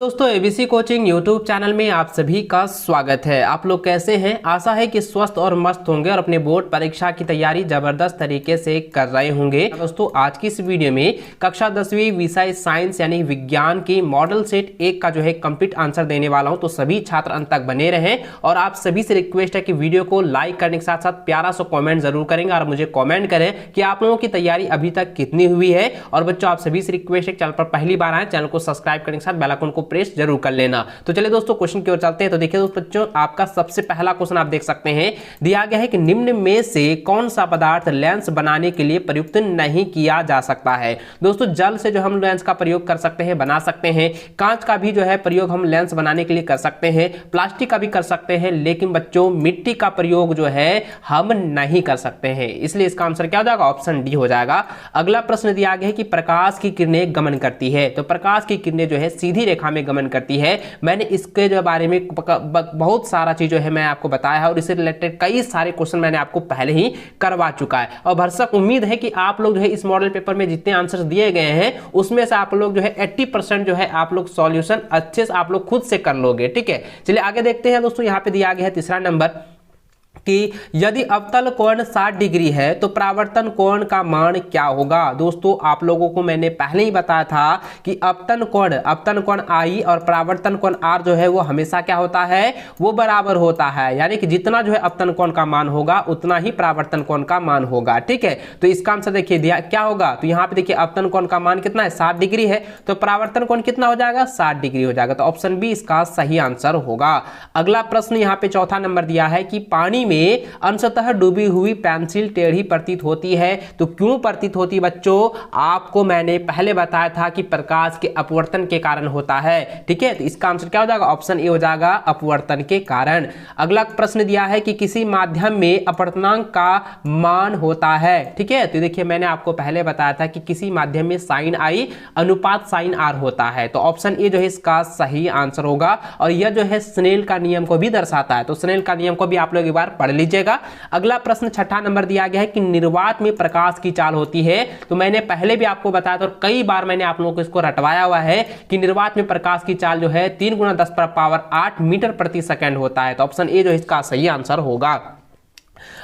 दोस्तों ABC coaching YouTube channel में आप सभी का स्वागत है। आप लोग कैसे हैं? आशा है कि स्वस्थ और मस्त होंगे और अपने बोर्ड परीक्षा की तैयारी जबरदस्त तरीके से कर रहे होंगे। दोस्तों आज की इस वीडियो में कक्षा 10वीं विषय साइंस यानी विज्ञान की मॉडल सेट 1 का जो है कंप्लीट आंसर देने वाला हूं, तो सभी छात्र अंत तक बने रहें। और आप सभी से रिक्वेस्ट है कि वीडियो को लाइक करने के साथ साथ प्यारा सा कॉमेंट जरूर करेंगे और मुझे कॉमेंट करें कि आप लोगों की तैयारी अभी तक कितनी हुई है। और बच्चों आप सभी से रिक्वेस्ट है चैनल पर पहली बार आए, चैनल को सब्सक्राइब करने के साथ बेल आइकन को प्रेस जरूर कर लेना। तो चलिए दोस्तों क्वेश्चन की ओर चलते हैं। तो देखिए दोस्तों बच्चों आपका सबसे पहला क्वेश्चन आप देख सकते हैं, दिया गया है कि निम्न में से कौन सा पदार्थ लेंस बनाने के लिए प्रयुक्त नहीं किया जा सकता है। दोस्तों जल से जो हम लेंस का प्रयोग कर सकते हैं, बना सकते हैं। कांच का भी जो है प्रयोग हम लेंस बनाने के लिए कर सकते हैं, प्लास्टिक का भी कर सकते हैं, लेकिन बच्चों मिट्टी का प्रयोग जो है हम नहीं कर सकते हैं। इसलिए इसका आंसर क्या हो जाएगा? ऑप्शन डी हो जाएगा। अगला प्रश्न दिया गया है कि प्रकाश की किरणें गमन करती है, तो प्रकाश की किरणें जो है सीधी रेखा में गमन करती है। मैंने इसके जो बारे में बहुत सारा चीज जो है मैं आपको बताया है और इससे रिलेटेड कई सारे क्वेश्चन मैंने आपको पहले ही करवा चुका है। और भरसक उम्मीद है कि आप लोग जो है इस मॉडल पेपर में जितने आंसर्स दिए गए हैं उसमें से आप लोग जो है 80% जो है आप लोग सॉल्यूशन अच्छे से आप लोग खुद से कर लोगे। ठीक है, चलिए आगे देखते हैं। दोस्तों यहाँ पे दिया गया है तीसरा नंबर कि यदि अवतल कोण 60 डिग्री है तो परावर्तन कोण का मान क्या होगा। दोस्तों आप लोगों को मैंने पहले ही बताया था कि अपतन कोण आई और परावर्तन कोण आर जो है वो हमेशा क्या होता है, वो बराबर होता है। यानी कि जितना जो है अपतन कोण का मान होगा उतना ही परावर्तन कोण का मान होगा। ठीक है, तो इसका आंसर देखिए क्या होगा। तो यहाँ पे देखिए अपतन कोण का मान कितना है, 60 डिग्री है, तो परावर्तन कोण कितना हो जाएगा, 60 डिग्री हो जाएगा। तो ऑप्शन बी इसका सही आंसर होगा। अगला प्रश्न यहाँ पे चौथा नंबर दिया है कि पानी में अंशतः डूबी हुई पेंसिल टेढ़ी प्रतीत होती है, तो क्यों प्रतीत होती है बच्चों? आपको मैंने पहले बताया था कि प्रकाश के अपवर्तन के कारण होता है। ठीक है, तो इसका आंसर क्या हो जाएगा? ऑप्शन ए हो जाएगा, अपवर्तन के कारण। अगला प्रश्न दिया है कि किसी माध्यम में अपवर्तनांक का मान होता है। ठीक है, तो देखिए मैंने आपको पहले बताया था कि किसी माध्यम में साइन आई अनुपात साइन आर होता है, तो ऑप्शन ए जो है इसका सही आंसर होगा। और यह जो है स्नेल का नियम को भी दर्शाता है, तो स्नेल का नियम को भी आप लोग एक बार पढ़ लीजिएगा। अगला प्रश्न छठा नंबर दिया गया है कि निर्वात में प्रकाश की चाल होती है, तो मैंने पहले भी आपको बताया था और कई बार मैंने आप लोगों को इसको रटवाया हुआ है कि निर्वात में प्रकाश की चाल जो है 3 × 10⁻8 मीटर प्रति सेकंड होता है, तो ऑप्शन ए जो इसका सही आंसर होगा।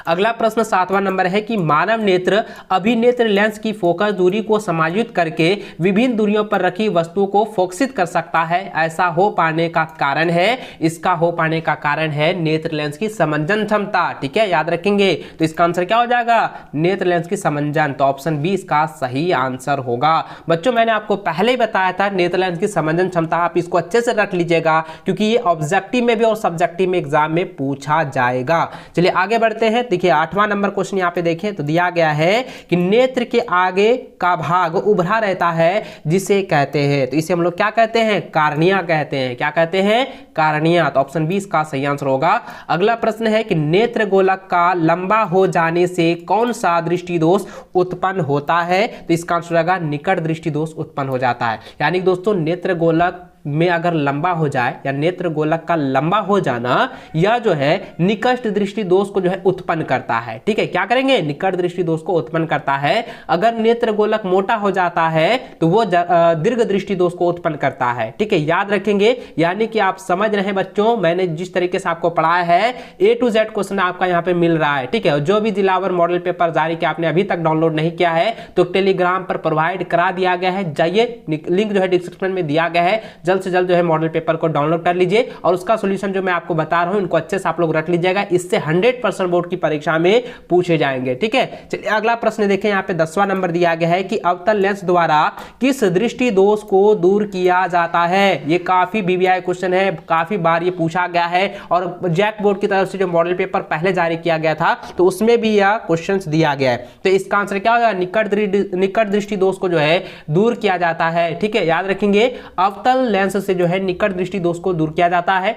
अगला प्रश्न 7वां नंबर है कि मानव नेत्र अभिनेत्र लेंस की फोकस दूरी को समायोजित करके विभिन्न दूरियों पर रखी वस्तुओं को फोकसित कर सकता है, ऐसा हो पाने का कारण है, इसका हो पाने का कारण है नेत्र लेंस की समंजन क्षमता। ठीक है, याद रखेंगे। तो इसका आंसर क्या हो जाएगा? नेत्र लेंस की समंजन, तो ऑप्शन बी इसका सही आंसर होगा। बच्चों मैंने आपको पहले ही बताया था नेत्र लेंस की समंजन क्षमता, आप इसको अच्छे से रख लीजिएगा क्योंकि ये ऑब्जेक्टिव में भी और सब्जेक्टिव में एग्जाम में पूछा जाएगा। चलिए आगे बढ़ते हैं। देखिए 8वां नंबर क्वेश्चन यहाँ पे देखें तो दिया गया है कि नेत्र के आगे का भाग उभरा रहता है जिसे कहते हैं, तो इसे हम लोग क्या कहते हैं? कार्निया कहते हैं। क्या कहते हैं? कार्निया, तो ऑप्शन बी इसका सही आंसर होगा। अगला प्रश्न है कि नेत्र गोलक का लंबा हो जाने से कौन सा दृष्टि दोष उत्पन्न होता है, तो इसका आंसर होगा निकट दृष्टि दोष उत्पन्न हो जाता है। यानी दोस्तों नेत्र गोलक में अगर लंबा हो जाए या नेत्र गोलक का लंबा हो जाना यह जो है निकट दृष्टि दोष को जो है उत्पन्न करता है। ठीक है, क्या करेंगे? निकट दृष्टि दोष को उत्पन्न करता है। अगर नेत्र गोलक मोटा हो जाता है तो वो दीर्घ दृष्टि दोष को उत्पन्न करता है। ठीक है, याद रखेंगे। यानी कि आप समझ रहे हैं बच्चों, मैंने जिस तरीके से आपको पढ़ाया है A to Z क्वेश्चन आपका यहाँ पे मिल रहा है। ठीक है, जो भी जिलावर मॉडल पेपर जारी किया आपने अभी तक डाउनलोड नहीं किया है तो टेलीग्राम पर प्रोवाइड करा दिया गया है, जाइए लिंक जो है डिस्क्रिप्शन में दिया गया है, जल्द से जल्द जो है मॉडल पेपर को डाउनलोड कर लीजिए और उसका सॉल्यूशन जो मैं आपको बता रहा हूं इनको अच्छे से आप लोग रख लीजिएगा, इससे 100% बोर्ड की परीक्षा में पूछे जाएंगे। ठीक है, चलिए अगला प्रश्न देखें। यहाँ पे 10वां नंबर दिया गया है कि अवतल लेंस द्वारा किस दृष्टि दोष को दूर किया जाता है। ये काफी बीबीआई क्वेश्चन है, काफी बार ये पूछा गया है और जैक बोर्ड की तरफ से जो मॉडल पेपर पहले जारी किया गया था तो उसमें भी यह क्वेश्चन दिया गया है। तो इसका आंसर क्या होगा? निकट दृष्टि दोष को जो है दूर किया जाता है। ठीक है, याद रखेंगे अवतल लेंस से जो है निकट दृष्टि दोष को दूर किया जाता है।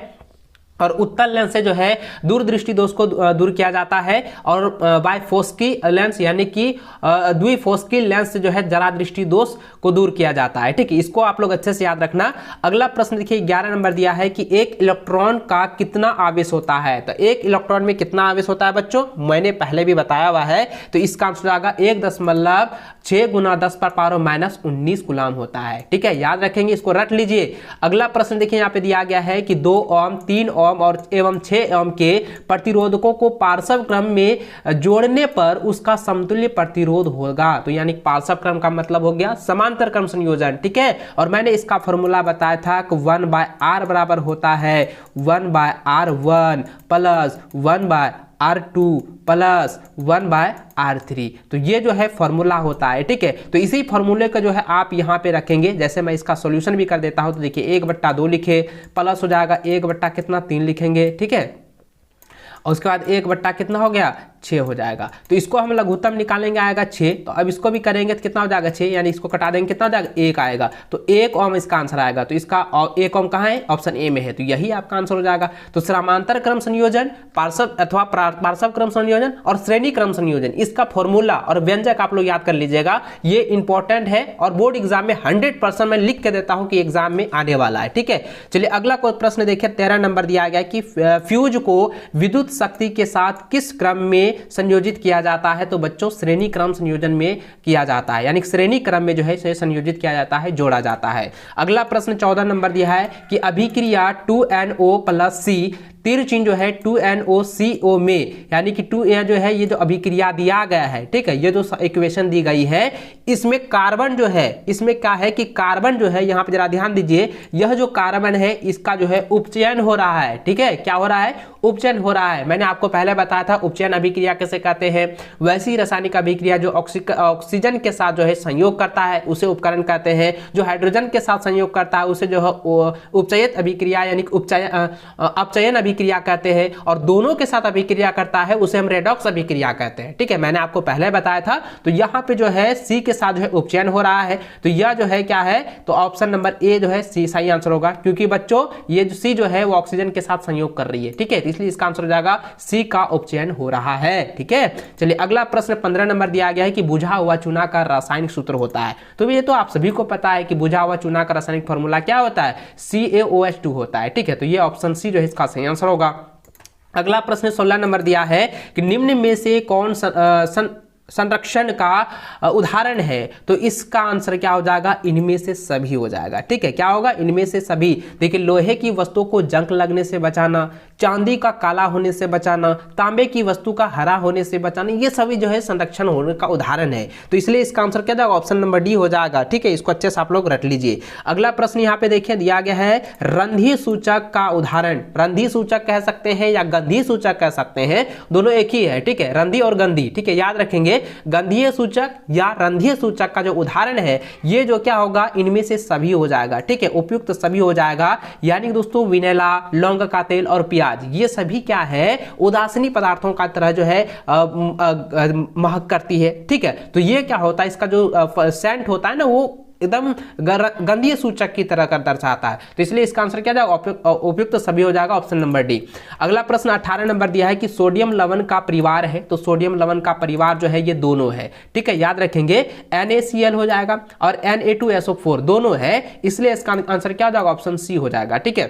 और उत्तल लेंस से जो है दूरदृष्टि दोष को दूर किया जाता है, और बायफोस्की लेंस यानी कि द्विफोस्की लेंस से जो है जरा दृष्टि दोष को दूर किया जाता है। ठीक है, इसको आप लोग अच्छे से याद रखना। अगला प्रश्न देखिए 11 नंबर दिया है कि एक इलेक्ट्रॉन का कितना आवेश होता है। तो एक इलेक्ट्रॉन में कितना आवेश होता है बच्चों, मैंने पहले भी बताया हुआ है। तो इसका आंसर आएगा 1.6 × 10⁻⁻19 कूलम होता है। ठीक है, याद रखेंगे, इसको रट लीजिए। अगला प्रश्न देखिए यहाँ पे दिया गया है कि 2 ओम 3 ओम और एवं 6 ओम के प्रतिरोधकों को पार्श्व क्रम में जोड़ने पर उसका समतुल्य प्रतिरोध होगा। तो यानी पार्श्व क्रम का मतलब हो गया समांतर क्रम संयोजन। ठीक है, और मैंने इसका फॉर्मूला बताया था कि 1/r बराबर होता है 1/r1 plus 1/r2 plus 1/r3। तो ये जो है फॉर्मूला होता है। ठीक है, तो इसी फॉर्मूले का जो है आप यहाँ पे रखेंगे। जैसे मैं इसका सॉल्यूशन भी कर देता हूँ, तो देखिए 1/2 लिखे, प्लस हो जाएगा 1/3 लिखेंगे। ठीक है, और उसके बाद 1/ कितना हो गया 6 हो जाएगा। तो इसको हम लघुत्तम निकालेंगे, आएगा 6। तो अब इसको भी करेंगे तो कितना हो जाएगा 6, यानी इसको कटा देंगे कितना हो जाएगा 1 आएगा। तो 1 ओम इसका आंसर आएगा। तो इसका 1 ओम कहाँ है, ऑप्शन ए में है, तो यही आपका आंसर हो जाएगा। तो समांतर क्रम संयोजन, पार्श्व अथवा पार्श्व क्रम संयोजन और श्रेणी क्रम संयोजन, इसका फॉर्मूला और व्यंजक आप लोग याद कर लीजिएगा। ये इंपॉर्टेंट है और बोर्ड एग्जाम में 100% मैं लिख के देता हूं कि एग्जाम में आने वाला है। ठीक है, चलिए अगला कोई प्रश्न देखिए 13 नंबर दिया गया कि फ्यूज को विद्युत शक्ति के साथ किस क्रम में संयोजित किया जाता है। तो बच्चों श्रेणी क्रम संयोजन में किया जाता है, यानी श्रेणी क्रम में जो है इसे संयोजित किया जाता है, जोड़ा जाता है। अगला प्रश्न 14 नंबर दिया है कि अभिक्रिया 2NO + C तीर चिन्ह जो है 2NOCO में, यानी कि 2 जो है ये जो अभिक्रिया दिया गया है। ठीक है, ये जो इक्वेशन दी गई है, इसमें कार्बन जो है, इसमें क्या है कि कार्बन जो है, यहाँ पे जरा ध्यान दीजिए, यह जो कार्बन है इसका जो है उपचयन हो रहा है। ठीक है, क्या हो रहा है, उपचयन हो रहा है। मैंने आपको पहले बताया था उपचयन अभिक्रिया कैसे कहते हैं। वैसी रासायनिक अभिक्रिया जो ऑक्सीजन के साथ जो है संयोग करता है उसे उपकरण कहते हैं, जो हाइड्रोजन के साथ संयोग करता है उसे जो है उपचयित अभिक्रिया यानी अपचयन अभिक्रिया कहते हैं, और दोनों के साथ अभिक्रिया करता है उसे हम रेडॉक्स अभिक्रिया कहते हैं। ठीक है, मैंने आपको पहले बताया था। तो यहाँ पे जो है सी के साथ जो है उपचयन हो रहा है, तो यह जो है क्या है, तो ऑप्शन नंबर ए जो है सी सही आंसर होगा, क्योंकि बच्चों ये जो सी जो है वो ऑक्सीजन के साथ संयोग कर रही है। ठीक है, इसलिए इसका आंसर हो जाएगा सी का उपचयन हो रहा है। ठीक है, चलिए अगला प्रश्न 15 नंबर दिया गया है कि बुझा हुआ चूना का रासायनिक सूत्र होता है। तो ये तो आप सभी को पता है कि बुझा हुआ चूना का रासायनिक फॉर्मूला क्या होता है, CaOH2 होता है। ठीक है, तो ये ऑप्शन सी जो है इसका सही आंसर होगा। अगला प्रश्न 16 नंबर दिया है कि निम्न में से कौन संरक्षण का उदाहरण है। तो इसका आंसर क्या हो जाएगा, इनमें से सभी हो जाएगा। ठीक है, क्या होगा, इनमें से सभी। देखिए लोहे की वस्तु को जंग लगने से बचाना, चांदी का काला होने से बचाना, तांबे की वस्तु का हरा होने से बचाना, ये सभी जो है संरक्षण होने का उदाहरण है। तो इसलिए इसका आंसर क्या जाएगा, ऑप्शन नंबर डी हो जाएगा। ठीक है, इसको अच्छे से आप लोग रट लीजिए। अगला प्रश्न यहाँ पे देखिए दिया गया है रंधी सूचक का उदाहरण। रंधी सूचक कह सकते हैं या गंधी सूचक कह सकते हैं, दोनों एक ही है। ठीक है, रंधी और गंधी। ठीक है, याद रखेंगे गंधीय सूचक या रंधीय सूचक का जो उदाहरण है ये जो क्या होगा, इनमें से सभी हो जाएगा। ठीक है, उपयुक्त सभी हो जाएगा, यानी दोस्तों विनेला, लौंग का तेल और प्याज, ये सभी क्या है, उदासीनी पदार्थों का तरह जो है महक करती है। ठीक है, तो ये क्या होता है, इसका जो सेंट होता है ना वो एकदम गंधीय सूचक की तरह कर दर्शाता है। तो इसलिए इसका आंसर क्या जाएगा, उपयुक्त सभी हो जाएगा, ऑप्शन नंबर डी। अगला प्रश्न 18 नंबर दिया है कि सोडियम लवण का परिवार है। तो सोडियम लवण का परिवार जो है ये दोनों है। ठीक है, याद रखेंगे NaCl हो जाएगा और Na2SO4 दोनों है, इसलिए इसका आंसर क्या हो जाएगा, ऑप्शन सी हो जाएगा। ठीक है,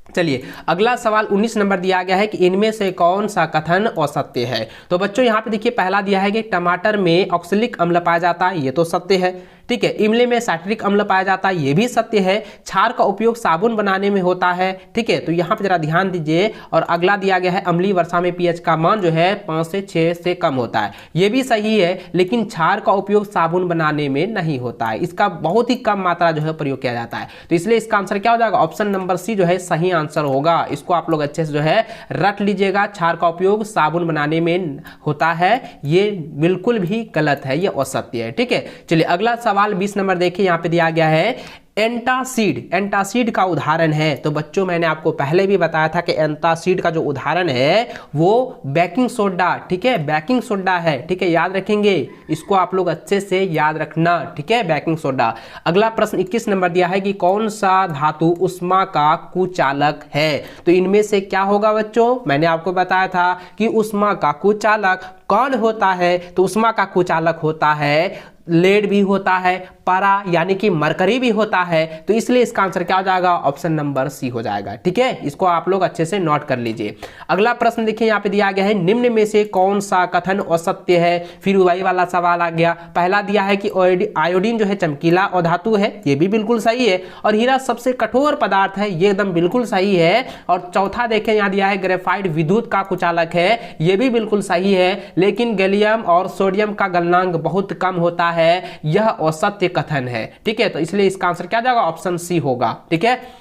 चलिए अगला सवाल 19 नंबर दिया गया है कि इनमें से कौन सा कथन असत्य है। तो बच्चों यहाँ पे देखिए पहला दिया है कि टमाटर में ऑक्सैलिक अम्ल पाया जाता है, ये तो सत्य है। ठीक है, इमली में साइट्रिक अम्ल पाया जाता है, ये भी सत्य है। क्षार का उपयोग साबुन बनाने में होता है। ठीक है, तो यहाँ पे जरा ध्यान दीजिए। और अगला दिया गया है अम्लीय वर्षा में pH का मान जो है 5 से 6 से कम होता है, ये भी सही है। लेकिन क्षार का उपयोग साबुन बनाने में नहीं होता है, इसका बहुत ही कम मात्रा जो है प्रयोग किया जाता है। तो इसलिए इसका आंसर क्या हो जाएगा, ऑप्शन नंबर सी जो है सही आंसर होगा। इसको आप लोग अच्छे से जो है रट लीजिएगा, क्षार का उपयोग साबुन बनाने में होता है, ये बिल्कुल भी गलत है, ये असत्य है। ठीक है, चलिए अगला सवाल 20 नंबर देखिए, यहाँ पे दिया गया है एंटासिड, एंटासिड का उदाहरण है। तो बच्चों मैंने आपको पहले भी बताया था कि एंटासिड का जो उदाहरण है वो बेकिंग सोडा, ठीक है, बेकिंग सोडा है, ठीक है, याद रखेंगे, इसको आप लोग अच्छे से याद रखना, ठीक है, बेकिंग सोडा। अगला प्रश्न 21 नंबर दिया है कि कौन सा धातु उष्मा का कुचालक है। तो इनमें से क्या होगा बच्चों, मैंने आपको बताया था कि उष्मा का कुचालक कौन होता है। तो उष्मा का कुचालक होता है लेड भी होता है, पारा यानी कि मरकरी भी होता है। तो इसलिए इसका आंसर क्या हो जाएगा, ऑप्शन नंबर सी हो जाएगा, ठीक है, इसको आप लोग अच्छे से नोट कर लीजिए। अगला प्रश्न देखिए यहाँ पे दिया गया है, निम्न में से कौन सा कथन असत्य है। फिर वही वाला सवाल आ गया। पहला दिया है कि आयोडीन जो है चमकीला और धातु है, ये भी बिल्कुल सही है। और हीरा सबसे कठोर पदार्थ है, ये एकदम बिल्कुल सही है। और चौथा देखें यहाँ दिया है ग्रेफाइट विद्युत का कुचालक है, ये भी बिल्कुल सही है। लेकिन गैलियम और सोडियम का गलनांक बहुत कम होता है, यह असत्य कथन है, ठीक है। तो इसलिए इसका आंसर क्या जाएगा, ऑप्शन सी होगा, ठीक है।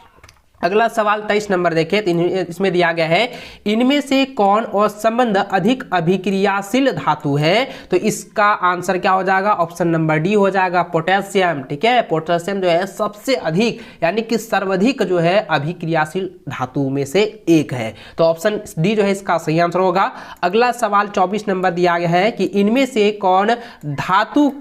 अगला सवाल 23 नंबर देखिए, तो इसमें दिया गया है, इनमें से कौन और संबंध अधिक अभिक्रियाशील धातु है। तो इसका आंसर क्या हो जाएगा, ऑप्शन नंबर डी हो जाएगा, पोटेशियम, ठीक है। पोटेशियम जो है सबसे अधिक यानी कि सर्वाधिक जो है अभिक्रियाशील धातु में से एक है। तो ऑप्शन डी जो है इसका सही आंसर होगा। अगला सवाल 24 नंबर दिया गया है कि इनमें से कौन धातु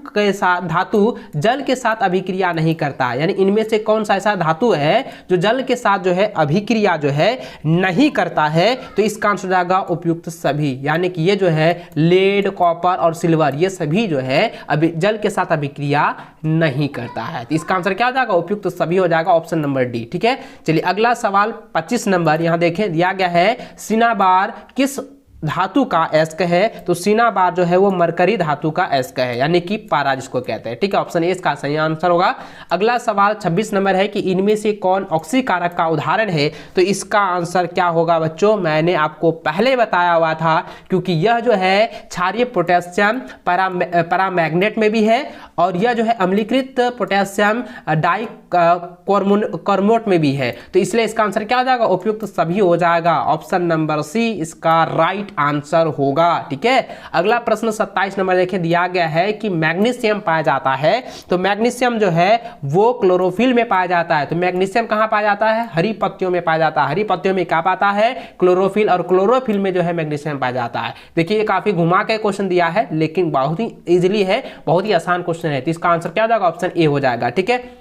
जल के साथ अभिक्रिया नहीं करता। यानी इनमें से कौन सा ऐसा धातु है जो जल के जो है अभिक्रिया जो है नहीं करता है। तो इसका आंसर हो जाएगा उपयुक्त सभी, यानी कि ये जो है लेड, कॉपर और सिल्वर, ये सभी जो है अभी जल के साथ अभिक्रिया नहीं करता है। तो इसका आंसर क्या हो जाएगा, उपयुक्त सभी हो जाएगा, ऑप्शन नंबर डी, ठीक है। चलिए अगला सवाल 25 नंबर यहां देखें, दिया गया है सिनाबार किस धातु का एस्क है। तो सिनाबार जो है वो मरकरी धातु का एस्क है, यानी कि पारा जिसको कहते हैं, ठीक है। ऑप्शन ए इसका सही आंसर होगा। अगला सवाल 26 नंबर है कि इनमें से कौन ऑक्सीकारक का उदाहरण है। तो इसका आंसर क्या होगा बच्चों, मैंने आपको पहले बताया हुआ था, क्योंकि यह जो है क्षारीय पोटेशियम पैरामैग्नेट में भी है और यह जो है अम्लीकृत पोटेशियम डाइक्रोमेट में भी है। तो इसलिए इसका आंसर क्या हो जाएगा, उपयुक्त सभी हो जाएगा, ऑप्शन नंबर सी इसका राइट आंसर होगा, ठीक है। अगला प्रश्न 27 नंबर देखें, दिया गया है कि मैग्नीशियम पाया जाता है। तो मैग्नीशियम जो है वो क्लोरोफिल में पाया जाता है। तो मैग्नीशियम कहां पाया जाता है, हरी पत्तियों में पाया जाता है। हरी पत्तियों में क्या पाता है, क्लोरोफिल, और क्लोरोफिल में जो है मैग्नीशियम पाया जाता है। देखिए ये काफी घुमा के क्वेश्चन दिया है, लेकिन बहुत ही इजीली है, बहुत ही आसान क्वेश्चन है। तो इसका आंसर क्या हो जाएगा, ऑप्शन ए हो जाएगा, ठीक है।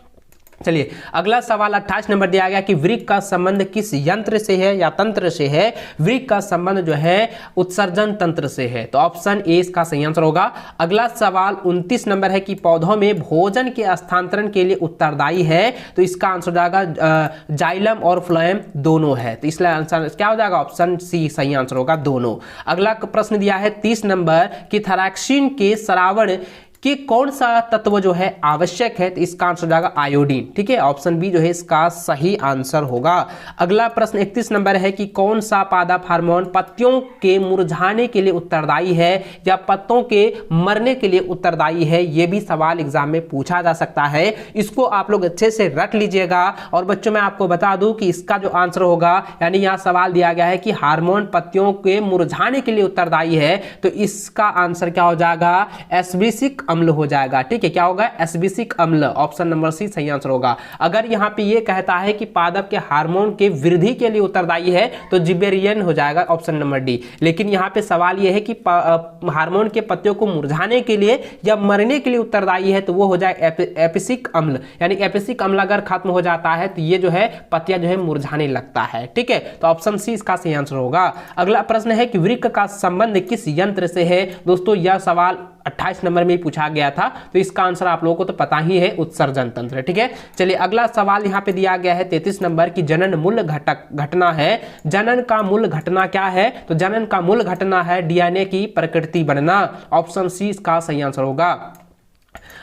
चलिए अगला सवाल 28 नंबर दिया गया कि वृक्क का संबंध किस यंत्र से है या तंत्र से है। वृक्क का संबंध जो है उत्सर्जन तंत्र से है। तो ऑप्शन ए इसका सही आंसर होगा। अगला सवाल 29 नंबर है कि पौधों में भोजन के स्थानांतरण के लिए उत्तरदायी है। तो इसका आंसर हो जाएगा जाइलम और फ्लोएम दोनों है। तो इसलिए आंसर क्या हो जाएगा, ऑप्शन सी सही आंसर होगा, दोनों। अगला प्रश्न दिया है 30 नंबर कि थैलाक्सीन के श्रावण कि कौन सा तत्व जो है आवश्यक है। तो इसका आंसर हो जाएगा आयोडीन, ठीक है। ऑप्शन बी जो है इसका सही आंसर होगा। अगला प्रश्न 31 नंबर है कि कौन सा पादप हार्मोन पत्तियों के मुरझाने के लिए उत्तरदायी है या पत्तों के मरने के लिए उत्तरदायी है। यह भी सवाल एग्जाम में पूछा जा सकता है, इसको आप लोग अच्छे से रट लीजिएगा। और बच्चों मैं आपको बता दूं कि इसका जो आंसर होगा, यानी यहाँ सवाल दिया गया है कि हार्मोन पत्तियों के मुरझाने के लिए उत्तरदायी है, तो इसका आंसर क्या हो जाएगा, एस्बेसिक अम्ल हो जाएगा, ठीक है। क्या होगा, एस्बेसिक अम्ल, ऑप्शन नंबर सी सही आंसर होगा। अगर यहाँ पे ये कहता है कि पादप के हार्मोन के वृद्धि के लिए उत्तरदायी है तो जिबेरियन हो जाएगा, ऑप्शन नंबर डी। लेकिन यहाँ पे सवाल ये है कि हार्मोन के पत्तियों को मुरझाने के लिए या मरने के लिए उत्तरदायी है, तो वो हो जाए एपिसिक अम्ल। यानी एपिसिक अम्ल अगर खत्म हो जाता है तो ये जो है पत्तियां जो है मुरझाने लगता है, ठीक है। तो ऑप्शन सी इसका सही आंसर होगा। अगला प्रश्न है कि वृक्क का संबंध किस यंत्र से है। दोस्तों यह सवाल 28 नंबर में पूछा गया था, तो इसका आंसर आप लोगों को तो पता ही है, उत्सर्जन तंत्र, ठीक है। चलिए अगला सवाल यहाँ पे दिया गया है 33 नंबर की जनन मूल घटना है। जनन का मूल घटना क्या है। तो जनन का मूल घटना है डीएनए की प्रकृति बनना, ऑप्शन सी इसका सही आंसर होगा।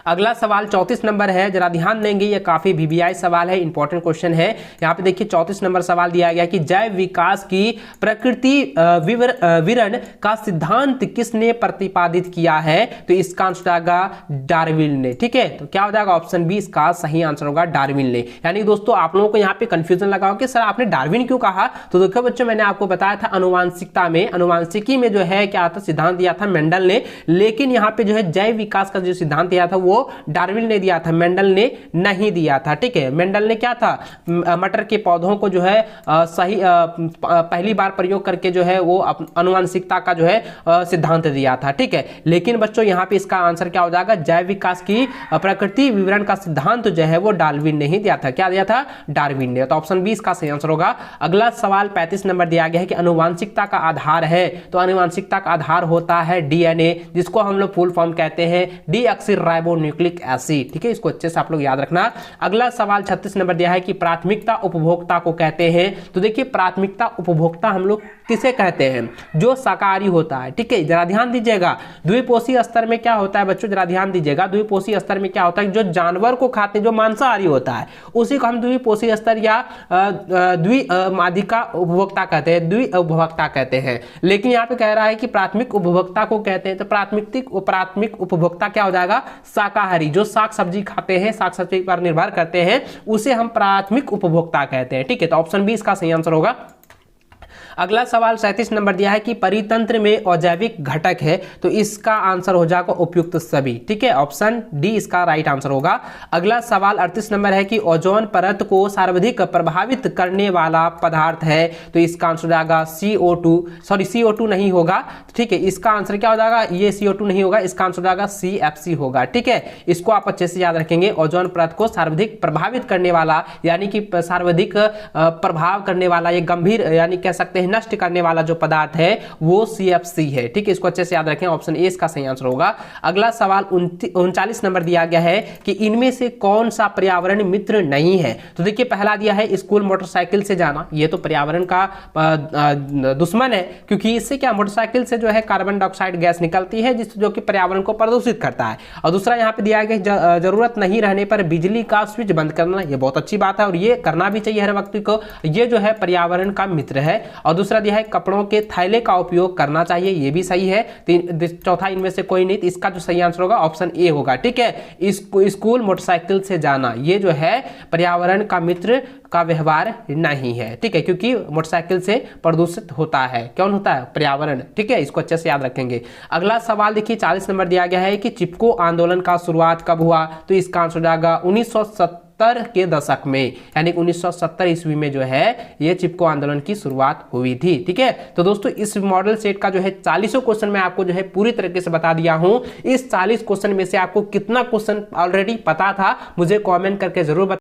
अगला सवाल 34 नंबर है, जरा ध्यान देंगे, ये काफी वीवीआई सवाल है, इंपॉर्टेंट क्वेश्चन है। यहाँ पे देखिए 34 नंबर सवाल दिया गया कि जैव विकास की प्रकृति विवरण का सिद्धांत किसने प्रतिपादित किया है। तो इसका आंसर आएगा डार्विन ने, ठीक है। तो क्या हो जाएगा, ऑप्शन बी इसका सही आंसर होगा, डार्विन ने। यानी दोस्तों आप लोगों को यहाँ पे कंफ्यूजन लगा कि सर आपने डार्विन क्यों कहा। तो देखो बच्चों मैंने आपको बताया था अनुवांशिकता में, अनुवांशिकी में जो है क्या था सिद्धांत दिया था मेंडल ने, लेकिन यहाँ पे जो है जैव विकास का जो सिद्धांत दिया था वो वो डार्विन ने दिया था, मेंडल ने नहीं दिया था। ठीक है, मेंडल ने क्या था, मटर के पौधों को जो है पहली बार प्रयोग करके जो है वो आनुवंशिकता का जो है सिद्धांत दिया था। ठीक है, लेकिन बच्चों यहाँ पे इसका आंसर क्या हो जाएगा, जैव विकास की प्रकृति विवरण का सिद्धांत जो है वो डार्विन ने ही दिया था। क्या दिया था, डार्विन ने। तो ऑप्शन बी इसका सही आंसर होगा। अगला सवाल 35 नंबर दिया गया है कि आनुवंशिकता का आधार है, तो आनुवंशिकता का आधार होता है डीएनए, जिसको हम लोग फुल फॉर्म कहते हैं डीऑक्सीराइबोन्यूक्लिक एसिड। ठीक है, इसको अच्छे से आप लोग याद रखना। अगला सवाल 36 नंबर दिया है कि प्राथमिकता उपभोक्ता को कहते हैं। तो देखिए प्राथमिकता उपभोक्ता हम लोग किसे कहते हैं, जो शाकाहारी होता है। ठीक है, जरा ध्यान दीजिएगा, द्विपोषी स्तर में क्या होता है बच्चों, जरा ध्यान दीजिएगा, द्विपोषी स्तर में क्या होता है, जो जानवर को खाते हैं, जो मांसाहारी होता है, उसी को हम द्विपोषी स्तर या द्विमादिका उपभोक्ता कहते हैं, द्विउपभोक्ता कहते हैं। लेकिन यहाँ पे कह रहा है कि प्राथमिक उपभोक्ता को कहते हैं, तो प्राथमिक उपभोक्ता क्या हो जाएगा, शाकाहारी, जो साग सब्जी खाते हैं, साग सब्जी पर निर्भर करते हैं, उसे हम प्राथमिक उपभोक्ता कहते हैं। ठीक है, तो ऑप्शन बी इसका सही आंसर होगा। अगला सवाल 37 नंबर दिया है कि परितंत्र में अजैविक घटक है, तो इसका आंसर हो जाएगा उपयुक्त सभी। ठीक है, ऑप्शन डी इसका राइट आंसर होगा। अगला सवाल 38 नंबर है कि ओजोन परत को सर्वाधिक प्रभावित करने वाला पदार्थ है, तो इसका आंसर हो जाएगा CO2 नहीं होगा। ठीक है, इसका आंसर क्या हो जाएगा, ये CO2 नहीं होगा, इसका आंसर हो जाएगा CFC होगा। ठीक है, इसको आप अच्छे से याद रखेंगे। ओजोन परत को सर्वाधिक प्रभावित करने वाला, यानी कि सर्वाधिक प्रभाव करने वाला, ये गंभीर यानी कह सकते हैं नष्ट करने वाला जो पदार्थ है वो CFC है। ठीक है, इसको अच्छे से याद रखें, ऑप्शन ए इसका सही आंसर होगा। अगला सवाल 39 नंबर दिया गया है कि इनमें से कौन सा पर्यावरण मित्र नहीं है। तो देखिए पहला दिया है स्कूल मोटरसाइकिल से जाना, ये तो पर्यावरण का दुश्मन है, क्योंकि इससे क्या, मोटरसाइकिल से जो है कार्बन डाइऑक्साइड गैस निकलती है, जो कि पर्यावरण को प्रदूषित करता है। और दूसरा यहाँ पे दिया गया जरूरत नहीं रहने पर बिजली का स्विच बंद करना, ये बहुत अच्छी बात है और ये करना भी चाहिए हर व्यक्ति को, ये जो है पर्यावरण का मित्र है। और दूसरा दिया है कपड़ों के थैले का उपयोग करना चाहिए, ये भी सही है। चौथा इनमें से कोई नहीं, तो इसका जो सही आंसर होगा ऑप्शन ए होगा। ठीक है, स्कूल मोटरसाइकिल से जाना, ये जो है पर्यावरण का मित्र का व्यवहार नहीं है। ठीक है, क्योंकि मोटरसाइकिल से प्रदूषित होता है, कौन होता है, पर्यावरण। ठीक है, इसको अच्छे से याद रखेंगे। अगला सवाल देखिए 40 नंबर दिया गया है कि चिपको आंदोलन का शुरुआत कब हुआ, तो इसका आंसर हो जाएगा 1970 के दशक में, यानी 1970 ईस्वी में जो है ये चिपको आंदोलन की शुरुआत हुई थी। ठीक है, तो दोस्तों इस मॉडल सेट का जो है 40 क्वेश्चन मैं आपको जो है पूरी तरीके से बता दिया हूं। इस 40 क्वेश्चन में से आपको कितना क्वेश्चन ऑलरेडी पता था मुझे कमेंट करके जरूर